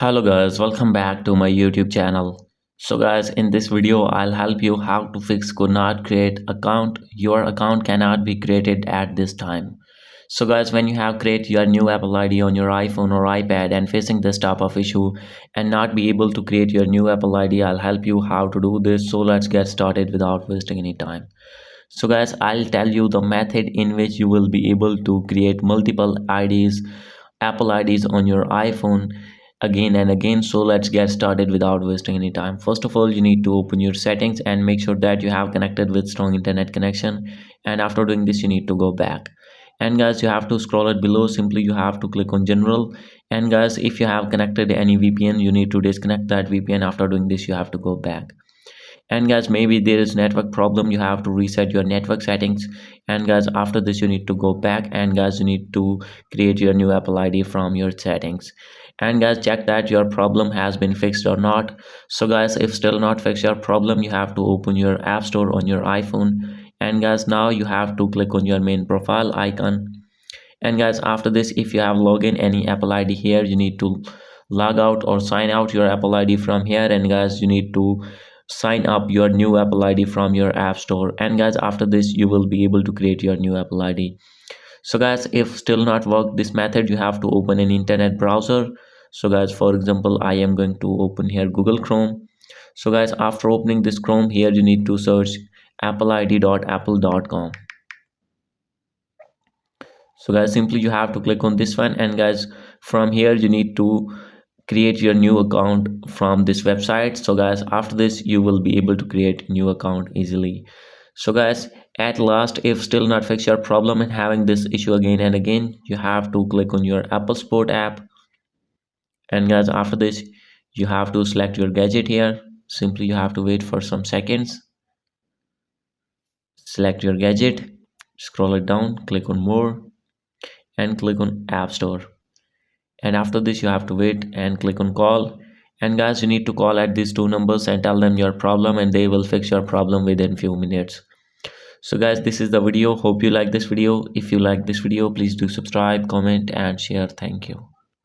Hello guys, welcome back to my YouTube channel. So guys, in this video I'll help you how to fix could not create account. Your account cannot be created at this time. So guys, when you have create your new Apple ID on your iPhone or iPad and facing this type of issue and not be able to create your new Apple ID, I'll help you how to do this. So let's get started without wasting any time. So guys, I'll tell you the method in which you will be able to create multiple IDs, Apple IDs on your iPhone again and again. So let's get started without wasting any time. First of all, you need to open your settings and make sure that you have connected with strong internet connection. And after doing this, you need to go back. And guys, you have to scroll it below. Simply you have to click on general. And guys, if you have connected any VPN, you need to disconnect that VPN. After doing this, you have to go back. And guys, maybe there is network problem, you have to reset your network settings. And guys, after this you need to go back, and guys, you need to create your new Apple ID from your settings. And guys, check that your problem has been fixed or not. So guys, if still not fixed your problem, you have to open your app store on your iPhone. And guys, now you have to click on your main profile icon. And guys, after this, if you have login any Apple ID here, you need to log out or sign out your Apple ID from here. And guys, you need to sign up your new Apple ID from your app store. And guys, after this you will be able to create your new Apple ID. So guys, if still not work this method, you have to open an internet browser. So guys, for example, I am going to open here Google Chrome. So guys, after opening this Chrome, here you need to search appleid.apple.com. So guys, simply you have to click on this one. And guys, from here you need to create your new account from this website. So guys, after this you will be able to create new account easily. So guys, at last, if still not fix your problem and having this issue again and again, you have to click on your Apple Sport app. And guys, after this you have to select your gadget here. Simply you have to wait for some seconds, select your gadget, scroll it down, click on more, and click on App Store. And after this you have to wait and click on call. And guys, you need to call at these two numbers and tell them your problem, and they will fix your problem within few minutes. So guys, this is the video. Hope you like this video. If you like this video, please do subscribe, comment and share. Thank you.